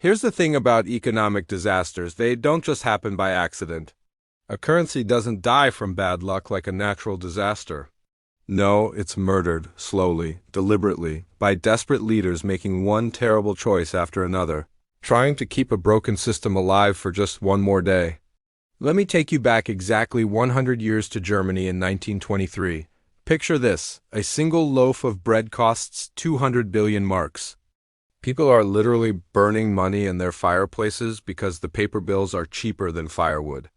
Here's the thing about economic disasters, they don't just happen by accident. A currency doesn't die from bad luck like a natural disaster. No, it's murdered, slowly, deliberately, by desperate leaders making one terrible choice after another, trying to keep a broken system alive for just one more day. Let me take you back exactly 100 years to Germany in 1923. Picture this: a single loaf of bread costs 200 billion marks. People are literally burning money in their fireplaces because the paper bills are cheaper than firewood.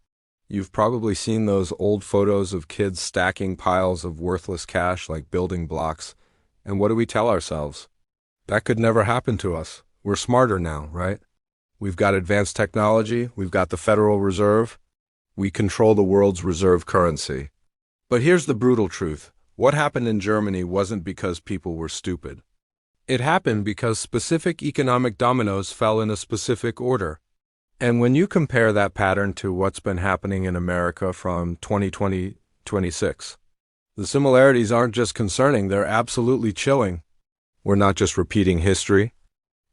You've probably seen those old photos of kids stacking piles of worthless cash like building blocks. And what do we tell ourselves? That could never happen to us. We're smarter now, right? We've got advanced technology, we've got the Federal Reserve. We control the world's reserve currency. But here's the brutal truth. What happened in Germany wasn't because people were stupid. It happened because specific economic dominoes fell in a specific order. And when you compare that pattern to what's been happening in America from 2020 to 26, the similarities aren't just concerning, they're absolutely chilling. We're not just repeating history.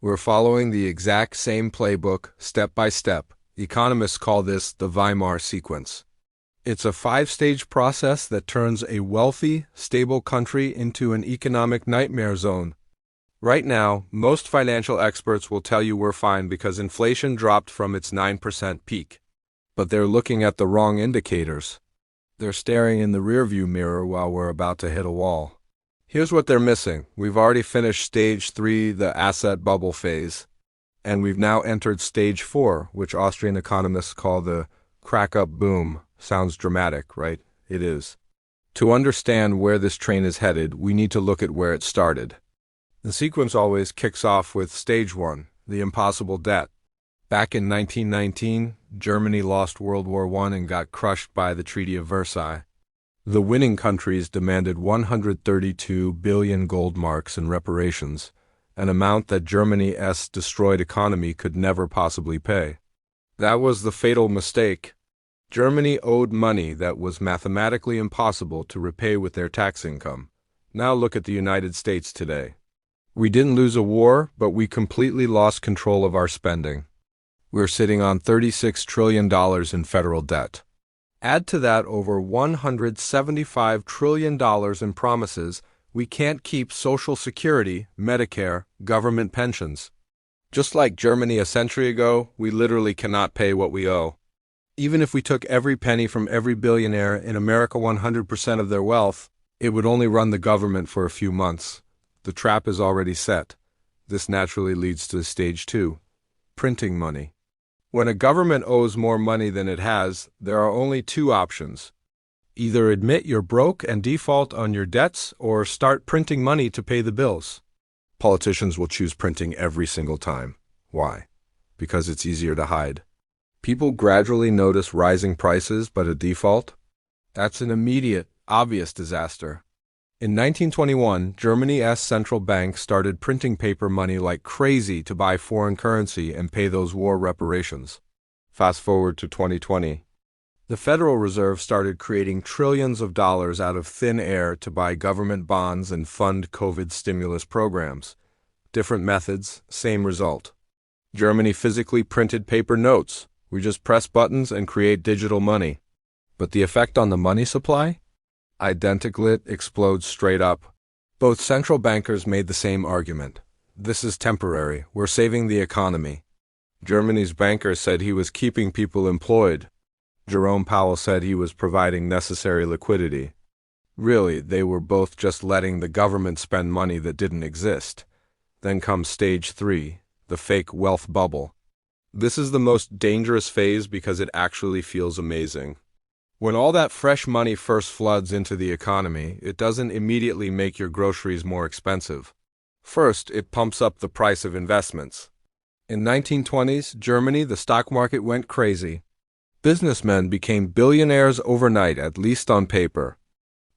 We're following the exact same playbook, step by step. Economists call this the Weimar sequence. It's a 5-stage process that turns a wealthy, stable country into an economic nightmare zone. Right now, most financial experts will tell you we're fine because inflation dropped from its 9% peak. But they're looking at the wrong indicators. They're staring in the rearview mirror while we're about to hit a wall. Here's what they're missing. We've already finished stage 3, the asset bubble phase. And we've now entered stage 4, which Austrian economists call the crack-up boom. Sounds dramatic, right? It is. To understand where this train is headed, we need to look at where it started. The sequence always kicks off with stage 1, the impossible debt. Back in 1919, Germany lost World War I and got crushed by the Treaty of Versailles. The winning countries demanded 132 billion gold marks in reparations, an amount that Germany's destroyed economy could never possibly pay. That was the fatal mistake. Germany owed money that was mathematically impossible to repay with their tax income. Now look at the United States today. We didn't lose a war, but we completely lost control of our spending. We're sitting on $36 trillion in federal debt. Add to that over $175 trillion in promises. We can't keep Social Security, Medicare, government pensions. Just like Germany a century ago, we literally cannot pay what we owe. Even if we took every penny from every billionaire in America, 100% of their wealth, it would only run the government for a few months. The trap is already set. This naturally leads to stage 2, printing money. When a government owes more money than it has, there are only two options. Either admit you're broke and default on your debts, or start printing money to pay the bills. Politicians will choose printing every single time. Why? Because it's easier to hide. People gradually notice rising prices, but a default? That's an immediate, obvious disaster. In 1921, Germany's central bank started printing paper money like crazy to buy foreign currency and pay those war reparations. Fast forward to 2020. The Federal Reserve started creating trillions of dollars out of thin air to buy government bonds and fund COVID stimulus programs. Different methods, same result. Germany physically printed paper notes. We just press buttons and create digital money. But the effect on the money supply? Identical, it explodes straight up. Both central bankers made the same argument. This is temporary. We're saving the economy. Germany's banker said he was keeping people employed. Jerome Powell said he was providing necessary liquidity. Really, they were both just letting the government spend money that didn't exist. Then comes stage 3, the fake wealth bubble. This is the most dangerous phase because it actually feels amazing. When all that fresh money first floods into the economy, it doesn't immediately make your groceries more expensive. First, it pumps up the price of investments. In 1920s Germany, the stock market went crazy. Businessmen became billionaires overnight, at least on paper.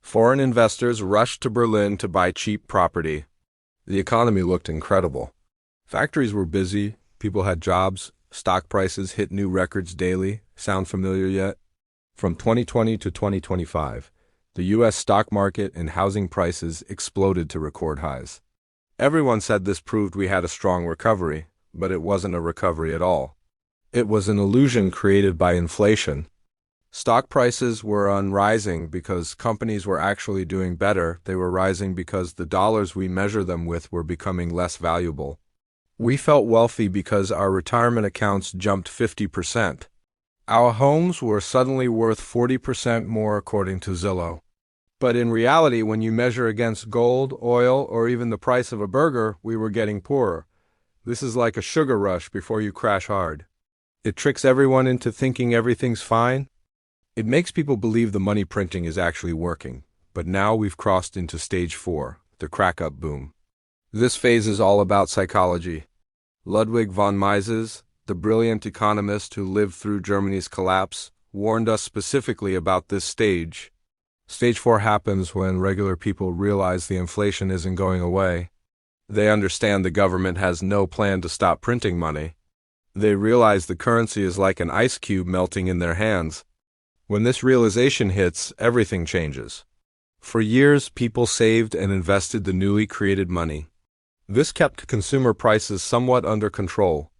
Foreign investors rushed to Berlin to buy cheap property. The economy looked incredible. Factories were busy, people had jobs, stock prices hit new records daily. Sound familiar yet? From 2020 to 2025, the U.S. stock market and housing prices exploded to record highs. Everyone said this proved we had a strong recovery, but it wasn't a recovery at all. It was an illusion created by inflation. Stock prices were rising because companies were actually doing better. They were rising because the dollars we measure them with were becoming less valuable. We felt wealthy because our retirement accounts jumped 50%. Our homes were suddenly worth 40% more according to Zillow. But in reality, when you measure against gold, oil, or even the price of a burger, we were getting poorer. This is like a sugar rush before you crash hard. It tricks everyone into thinking everything's fine. It makes people believe the money printing is actually working. But now we've crossed into stage 4, the crack-up boom. This phase is all about psychology. Ludwig von Mises, the brilliant economist who lived through Germany's collapse, warned us specifically about this stage. Stage 4 happens when regular people realize the inflation isn't going away. They understand the government has no plan to stop printing money. They realize the currency is like an ice cube melting in their hands. When this realization hits, everything changes. For years, people saved and invested the newly created money. This kept consumer prices somewhat under control.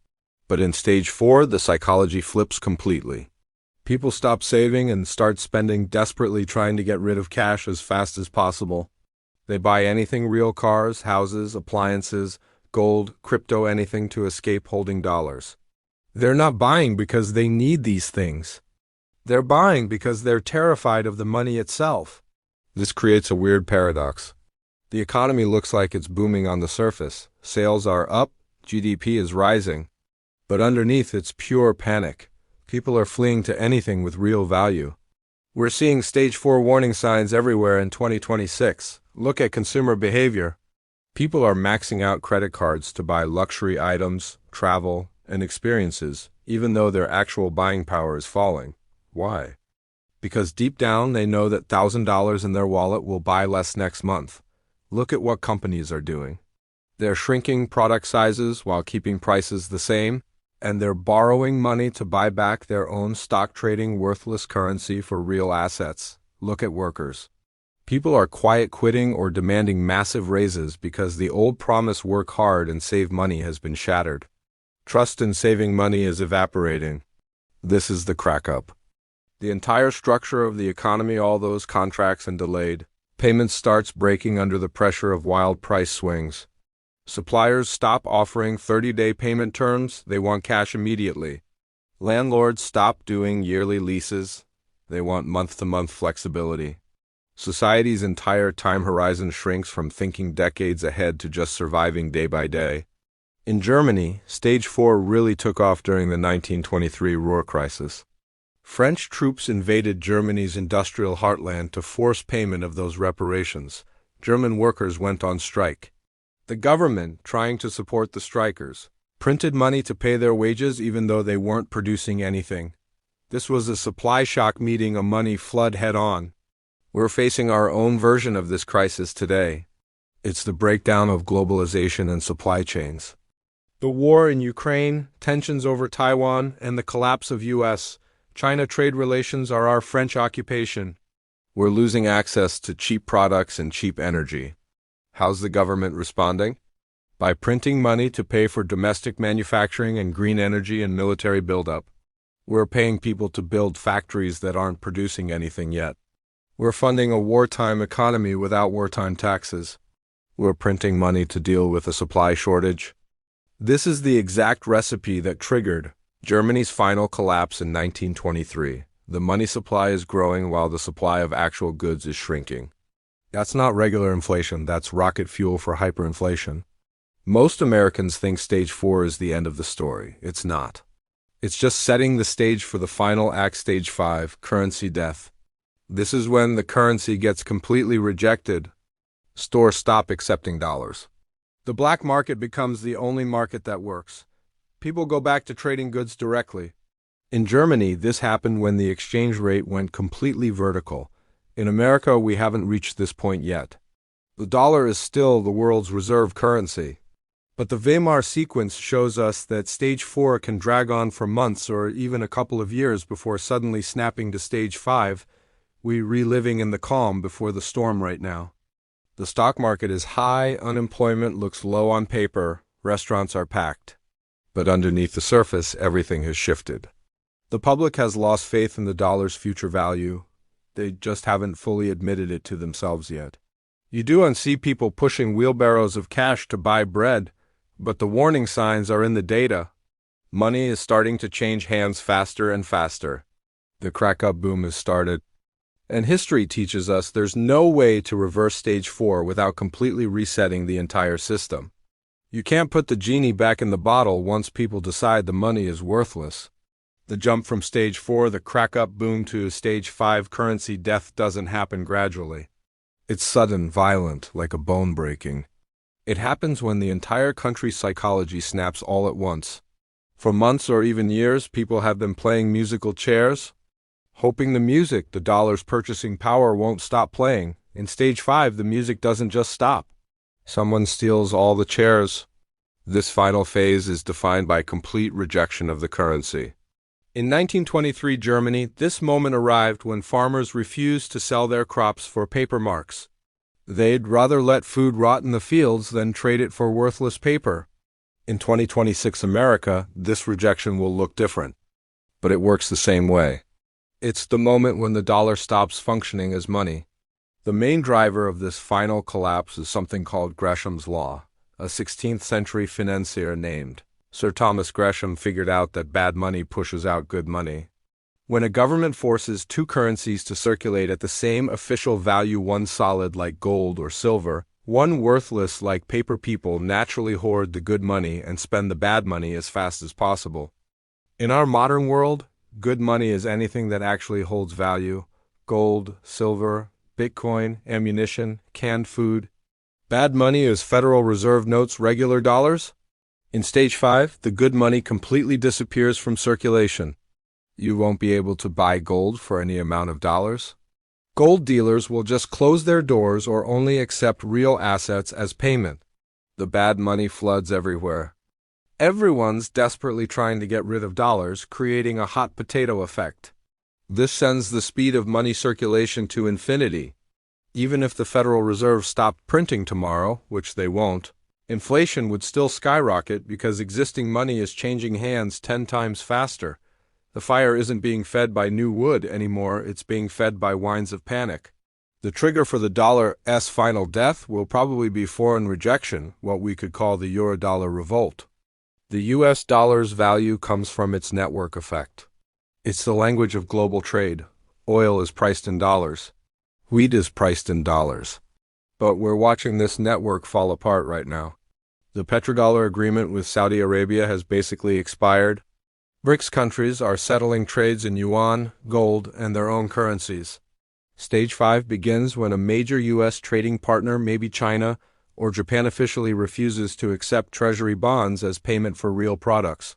But in stage 4, the psychology flips completely. People stop saving and start spending, desperately trying to get rid of cash as fast as possible. They buy anything: real cars, houses, appliances, gold, crypto, anything to escape holding dollars. They're not buying because they need these things. They're buying because they're terrified of the money itself. This creates a weird paradox. The economy looks like it's booming on the surface. Sales are up, GDP is rising. But underneath, it's pure panic. People are fleeing to anything with real value. We're seeing stage 4 warning signs everywhere in 2026. Look at consumer behavior. People are maxing out credit cards to buy luxury items, travel, and experiences, even though their actual buying power is falling. Why? Because deep down they know that $1,000 in their wallet will buy less next month. Look at what companies are doing. They're shrinking product sizes while keeping prices the same, and they're borrowing money to buy back their own stock, trading worthless currency for real assets. Look at workers. People are quiet quitting or demanding massive raises because the old promise work hard and save money has been shattered. Trust in saving money is evaporating. This is the crack-up. The entire structure of the economy, all those contracts and delayed payments, starts breaking under the pressure of wild price swings. Suppliers stop offering 30-day payment terms. They want cash immediately. Landlords stop doing yearly leases. They want month-to-month flexibility. Society's entire time horizon shrinks from thinking decades ahead to just surviving day by day. In Germany, stage 4 really took off during the 1923 Ruhr crisis. French troops invaded Germany's industrial heartland to force payment of those reparations. German workers went on strike. The government, trying to support the strikers, printed money to pay their wages even though they weren't producing anything. This was a supply shock meeting a money flood head-on. We're facing our own version of this crisis today. It's the breakdown of globalization and supply chains. The war in Ukraine, tensions over Taiwan, and the collapse of U.S.-China trade relations are our French occupation. We're losing access to cheap products and cheap energy. How's the government responding? By printing money to pay for domestic manufacturing and green energy and military buildup. We're paying people to build factories that aren't producing anything yet. We're funding a wartime economy without wartime taxes. We're printing money to deal with a supply shortage. This is the exact recipe that triggered Germany's final collapse in 1923. The money supply is growing while the supply of actual goods is shrinking. That's not regular inflation, that's rocket fuel for hyperinflation. Most Americans think stage 4 is the end of the story. It's not. It's just setting the stage for the final act, stage 5, currency death. This is when the currency gets completely rejected. Stores stop accepting dollars. The black market becomes the only market that works. People go back to trading goods directly. In Germany, this happened when the exchange rate went completely vertical. In America, we haven't reached this point yet. The dollar is still the world's reserve currency. But the Weimar sequence shows us that stage 4 can drag on for months or even a couple of years before suddenly snapping to stage 5. We're reliving in the calm before the storm right now. The stock market is high, unemployment looks low on paper, restaurants are packed. But underneath the surface, everything has shifted. The public has lost faith in the dollar's future value. They just haven't fully admitted it to themselves yet. You do see people pushing wheelbarrows of cash to buy bread, but the warning signs are in the data. Money is starting to change hands faster and faster. The crack-up boom has started. And history teaches us there's no way to reverse stage 4 without completely resetting the entire system. You can't put the genie back in the bottle once people decide the money is worthless. The jump from stage 4, the crack-up boom, to stage 5 currency death doesn't happen gradually. It's sudden, violent, like a bone breaking. It happens when the entire country's psychology snaps all at once. For months or even years, people have been playing musical chairs, hoping the music, the dollar's purchasing power, won't stop playing. In stage 5, the music doesn't just stop. Someone steals all the chairs. This final phase is defined by complete rejection of the currency. In 1923 Germany, this moment arrived when farmers refused to sell their crops for paper marks. They'd rather let food rot in the fields than trade it for worthless paper. In 2026 America, this rejection will look different. But it works the same way. It's the moment when the dollar stops functioning as money. The main driver of this final collapse is something called Gresham's Law. A 16th century financier named Sir Thomas Gresham figured out that bad money pushes out good money. When a government forces two currencies to circulate at the same official value, one solid like gold or silver, one worthless like paper, people naturally hoard the good money and spend the bad money as fast as possible. In our modern world, good money is anything that actually holds value: gold, silver, Bitcoin, ammunition, canned food. Bad money is Federal Reserve notes, regular dollars. In stage 5, the good money completely disappears from circulation. You won't be able to buy gold for any amount of dollars. Gold dealers will just close their doors or only accept real assets as payment. The bad money floods everywhere. Everyone's desperately trying to get rid of dollars, creating a hot potato effect. This sends the speed of money circulation to infinity. Even if the Federal Reserve stopped printing tomorrow, which they won't, inflation would still skyrocket because existing money is changing hands 10 times faster. The fire isn't being fed by new wood anymore, it's being fed by wines of panic. The trigger for the dollar's final death will probably be foreign rejection, what we could call the Eurodollar revolt. The US dollar's value comes from its network effect. It's the language of global trade. Oil is priced in dollars. Wheat is priced in dollars. But we're watching this network fall apart right now. The petrodollar agreement with Saudi Arabia has basically expired. BRICS countries are settling trades in yuan, gold, and their own currencies. Stage 5 begins when a major U.S. trading partner, maybe China or Japan, officially refuses to accept treasury bonds as payment for real products.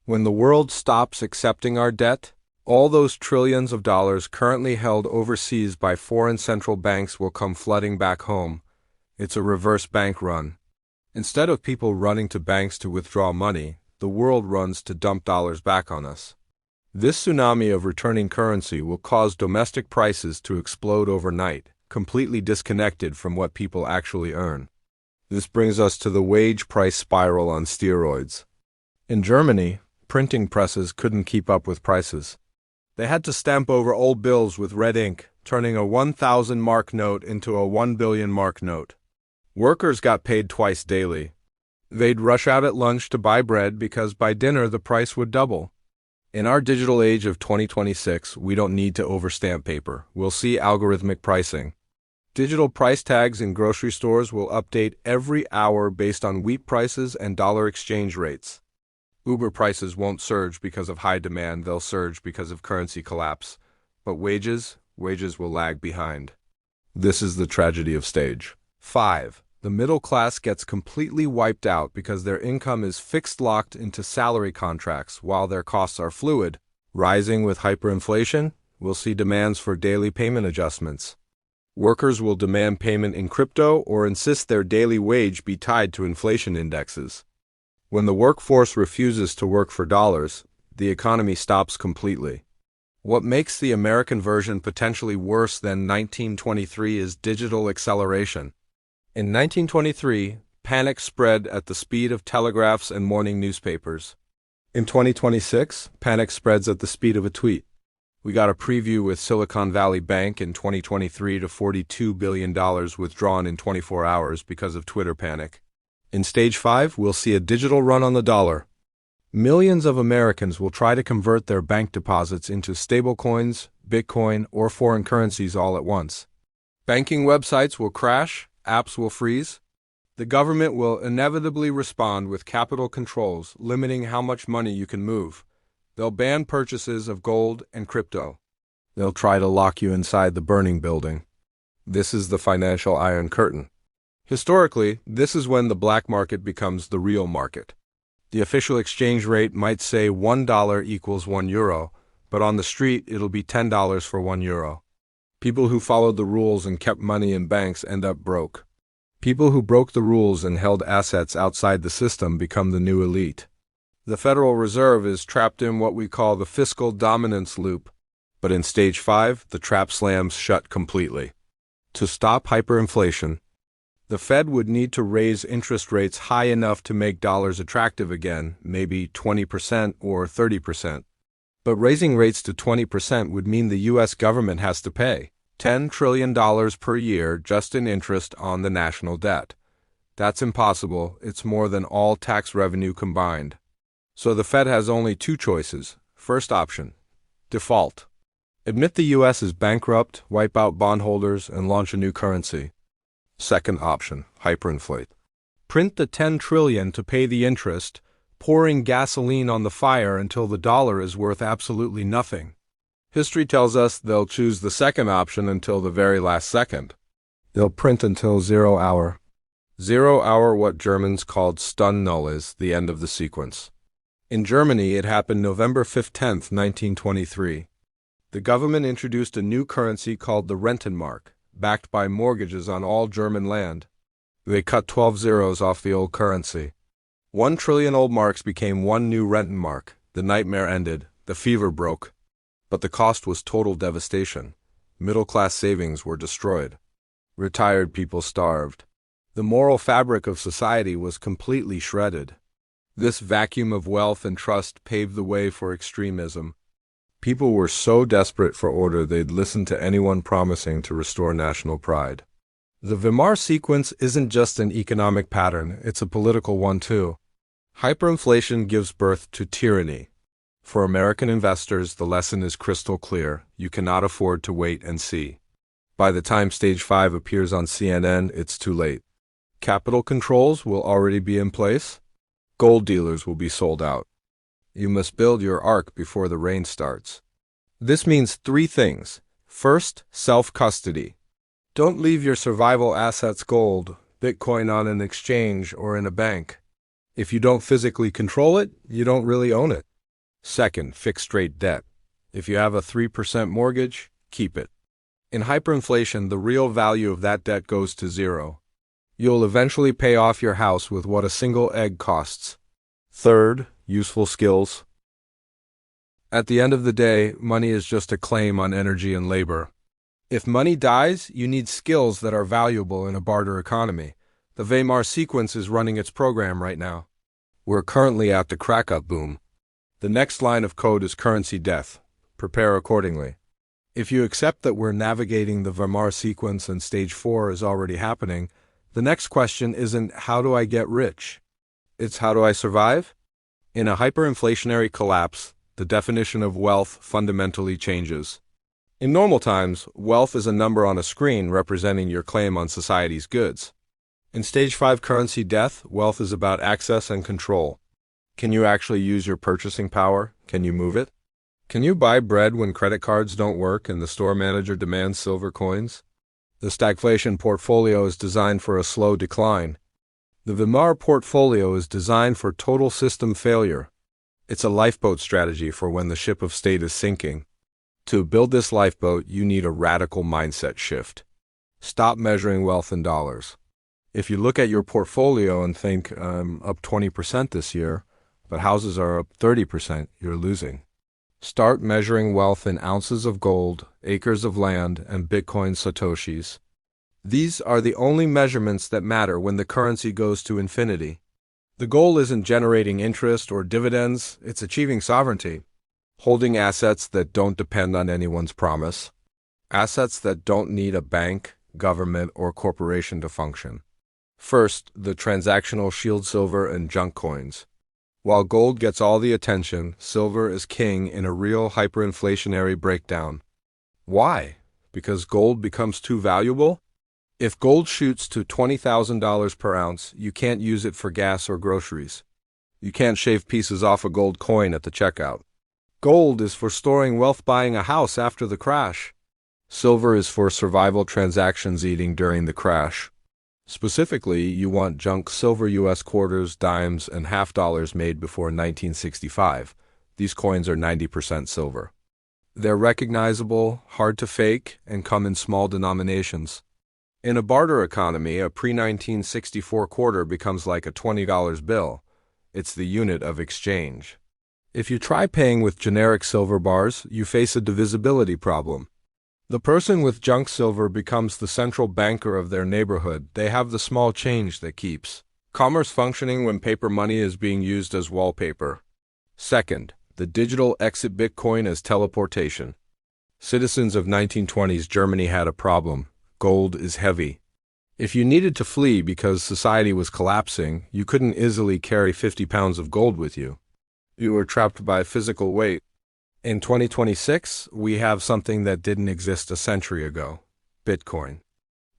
When the world stops accepting our debt, all those trillions of dollars currently held overseas by foreign central banks will come flooding back home. It's a reverse bank run. Instead of people running to banks to withdraw money, the world runs to dump dollars back on us. This tsunami of returning currency will cause domestic prices to explode overnight, completely disconnected from what people actually earn. This brings us to the wage price spiral on steroids. In Germany, printing presses couldn't keep up with prices. They had to stamp over old bills with red ink, turning a 1,000 mark note into a 1 billion mark note. Workers got paid twice daily. They'd rush out at lunch to buy bread because by dinner the price would double. In our digital age of 2026, we don't need to overstamp paper. We'll see algorithmic pricing. Digital price tags in grocery stores will update every hour based on wheat prices and dollar exchange rates. Uber prices won't surge because of high demand, they'll surge because of currency collapse. But wages will lag behind. This is the tragedy of stage 5. The middle class gets completely wiped out because their income is fixed, locked into salary contracts while their costs are fluid. Rising with hyperinflation, we'll see demands for daily payment adjustments. Workers will demand payment in crypto or insist their daily wage be tied to inflation indexes. When the workforce refuses to work for dollars, the economy stops completely. What makes the American version potentially worse than 1923 is digital acceleration. In 1923, Panic spread at the speed of telegraphs and morning newspapers. In 2026, panic spreads at the speed of a tweet. We got a preview with Silicon Valley Bank in 2023 to $42 billion withdrawn in 24 hours because of Twitter panic. In Stage 5, we'll see a digital run on the dollar. Millions of Americans will try to convert their bank deposits into stablecoins, Bitcoin, or foreign currencies all at once. Banking websites will crash, apps will freeze. The government will inevitably respond with capital controls, limiting how much money you can move. They'll ban purchases of gold and crypto. They'll try to lock you inside the burning building. This is the financial Iron Curtain. Historically, this is when the black market becomes the real market. The official exchange rate might say $1 equals €1, but on the street it'll be $10 for €1. People who followed the rules and kept money in banks end up broke. People who broke the rules and held assets outside the system become the new elite. The Federal Reserve is trapped in what we call the fiscal dominance loop, but in Stage 5, the trap slams shut completely. To stop hyperinflation, the Fed would need to raise interest rates high enough to make dollars attractive again, maybe 20% or 30%. But raising rates to 20% would mean the U.S. government has to pay $10 trillion per year just in interest on the national debt. That's impossible. It's more than all tax revenue combined. So the Fed has only two choices. First option, default. Admit the U.S. is bankrupt, wipe out bondholders, and launch a new currency. Second option, hyperinflate. Print the $10 trillion to pay the interest, pouring gasoline on the fire until the dollar is worth absolutely nothing. History tells us they'll choose the second option until the very last second. They'll print until 0 hour. 0 hour, what Germans called Stund Null, is the end of the sequence. In Germany, it happened November 10th, 1923. The government introduced a new currency called the Rentenmark, backed by mortgages on all German land. They cut 12 zeros off the old currency. 1 trillion old marks became one new Rentenmark. The nightmare ended. The fever broke. But the cost was total devastation. Middle-class savings were destroyed. Retired people starved. The moral fabric of society was completely shredded. This vacuum of wealth and trust paved the way for extremism. People were so desperate for order they'd listen to anyone promising to restore national pride. The Weimar sequence isn't just an economic pattern, it's a political one too. Hyperinflation gives birth to tyranny. For American investors, the lesson is crystal clear. You cannot afford to wait and see. By the time Stage 5 appears on CNN, it's too late. Capital controls will already be in place. Gold dealers will be sold out. You must build your ark before the rain starts. This means three things. First, self-custody. Don't leave your survival assets gold, Bitcoin on an exchange or in a bank. If you don't physically control it, you don't really own it. Second, fixed-rate debt. If you have a 3% mortgage, keep it. In hyperinflation, the real value of that debt goes to zero. You'll eventually pay off your house with what a single egg costs. Third, useful skills. At the end of the day, money is just a claim on energy and labor. If money dies, you need skills that are valuable in a barter economy. The Weimar sequence is running its program right now. We're currently at the crack-up boom. The next line of code is currency death. Prepare accordingly. If you accept that we're navigating the Weimar sequence and Stage 4 is already happening, the next question isn't how do I get rich? It's how do I survive? In a hyperinflationary collapse, the definition of wealth fundamentally changes. In normal times, wealth is a number on a screen representing your claim on society's goods. In Stage 5 currency death, wealth is about access and control. Can you actually use your purchasing power? Can you move it? Can you buy bread when credit cards don't work and the store manager demands silver coins? The stagflation portfolio is designed for a slow decline. The Weimar portfolio is designed for total system failure. It's a lifeboat strategy for when the ship of state is sinking. To build this lifeboat, you need a radical mindset shift. Stop measuring wealth in dollars. If you look at your portfolio and think, I'm up 20% this year, but houses are up 30%, you're losing. Start measuring wealth in ounces of gold, acres of land, and Bitcoin satoshis. These are the only measurements that matter when the currency goes to infinity. The goal isn't generating interest or dividends, it's achieving sovereignty. Holding assets that don't depend on anyone's promise. Assets that don't need a bank, government, or corporation to function. First, the transactional shield silver and junk coins. While gold gets all the attention, silver is king in a real hyperinflationary breakdown. Why? Because gold becomes too valuable? If gold shoots to $20,000 per ounce, you can't use it for gas or groceries. You can't shave pieces off a gold coin at the checkout. Gold is for storing wealth, buying a house after the crash. Silver is for survival transactions, eating during the crash. Specifically, you want junk silver US quarters, dimes, and half dollars made before 1965. These coins are 90% silver. They're recognizable, hard to fake, and come in small denominations. In a barter economy, a pre-1964 quarter becomes like a $20 bill. It's the unit of exchange. If you try paying with generic silver bars, you face a divisibility problem. The person with junk silver becomes the central banker of their neighborhood. They have the small change that keeps commerce functioning when paper money is being used as wallpaper. Second, the digital exit Bitcoin as teleportation. Citizens of 1920s Germany had a problem. Gold is heavy. If you needed to flee because society was collapsing, you couldn't easily carry 50 pounds of gold with you. You were trapped by physical weight. In 2026, we have something that didn't exist a century ago: Bitcoin.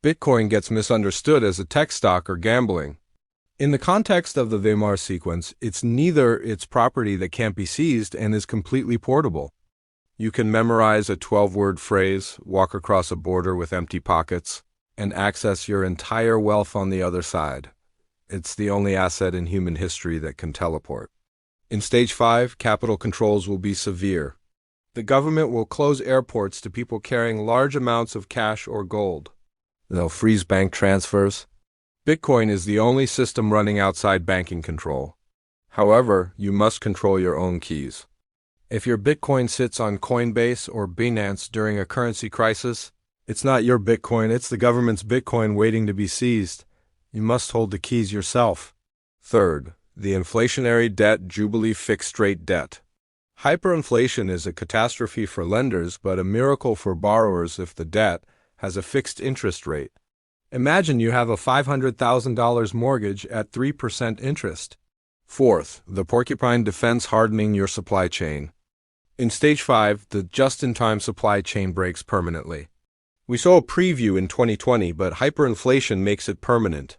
Bitcoin gets misunderstood as a tech stock or gambling. In the context of the Weimar sequence, it's neither. It's property that can't be seized and is completely portable. You can memorize a 12-word phrase, walk across a border with empty pockets, and access your entire wealth on the other side. It's the only asset in human history that can teleport. In Stage 5, capital controls will be severe. The government will close airports to people carrying large amounts of cash or gold. They'll freeze bank transfers. Bitcoin is the only system running outside banking control. However, you must control your own keys. If your Bitcoin sits on Coinbase or Binance during a currency crisis, it's not your Bitcoin, it's the government's Bitcoin waiting to be seized. You must hold the keys yourself. Third, the inflationary debt jubilee fixed-rate debt. Hyperinflation is a catastrophe for lenders but a miracle for borrowers if the debt has a fixed interest rate. Imagine you have a $500,000 mortgage at 3% interest. Fourth, the porcupine defense hardening your supply chain. In Stage 5, the just-in-time supply chain breaks permanently. We saw a preview in 2020, but hyperinflation makes it permanent.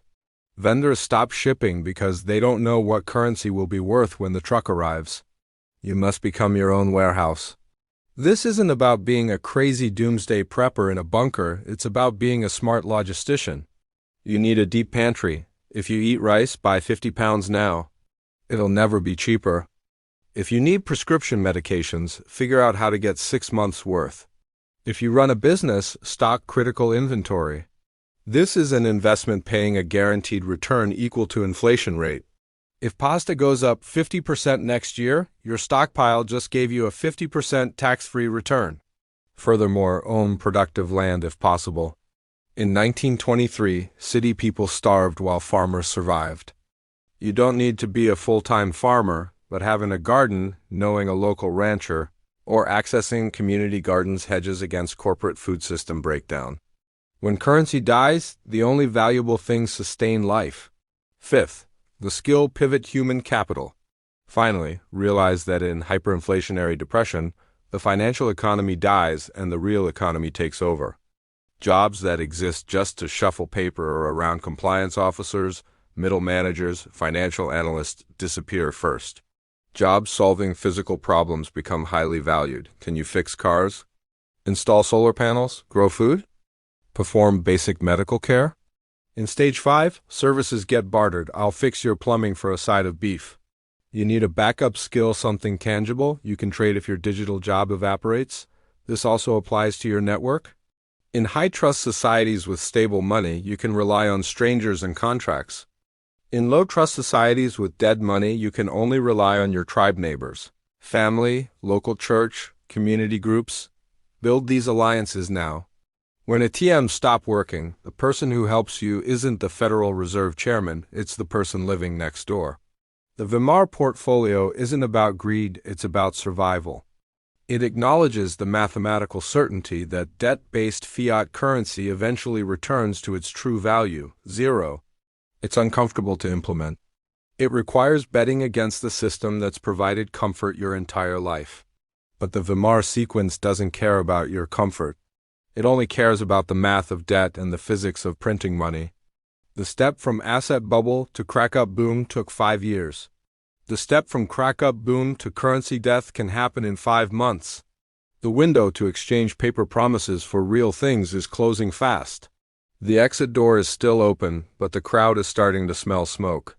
Vendors stop shipping because they don't know what currency will be worth when the truck arrives. You must become your own warehouse. This isn't about being a crazy doomsday prepper in a bunker, it's about being a smart logistician. You need a deep pantry. If you eat rice, buy 50 pounds now. It'll never be cheaper. If you need prescription medications, figure out how to get 6 months' worth. If you run a business, stock critical inventory. This is an investment paying a guaranteed return equal to inflation rate. If pasta goes up 50% next year, your stockpile just gave you a 50% tax-free return. Furthermore, own productive land if possible. In 1923, city people starved while farmers survived. You don't need to be a full-time farmer, but having a garden, knowing a local rancher, or accessing community gardens hedges against corporate food system breakdown. When currency dies, the only valuable things sustain life. Fifth, the skill pivot human capital. Finally, realize that in hyperinflationary depression, the financial economy dies and the real economy takes over. Jobs that exist just to shuffle paper or around compliance officers, middle managers, financial analysts disappear first. Jobs solving physical problems become highly valued. Can you fix cars? Install solar panels? Grow food? Perform basic medical care? In Stage 5, services get bartered. I'll fix your plumbing for a side of beef. You need a backup skill, something tangible you can trade if your digital job evaporates. This also applies to your network. In high-trust societies with stable money, you can rely on strangers and contracts. In low-trust societies with dead money, you can only rely on your tribe neighbors, family, local church, community groups. Build these alliances now. When ATMs stop working, the person who helps you isn't the Federal Reserve Chairman, it's the person living next door. The Weimar portfolio isn't about greed, it's about survival. It acknowledges the mathematical certainty that debt-based fiat currency eventually returns to its true value, zero. It's uncomfortable to implement. It requires betting against the system that's provided comfort your entire life. But the Weimar sequence doesn't care about your comfort. It only cares about the math of debt and the physics of printing money. The step from asset bubble to crack-up boom took 5 years. The step from crack-up boom to currency death can happen in 5 months. The window to exchange paper promises for real things is closing fast. The exit door is still open, but the crowd is starting to smell smoke.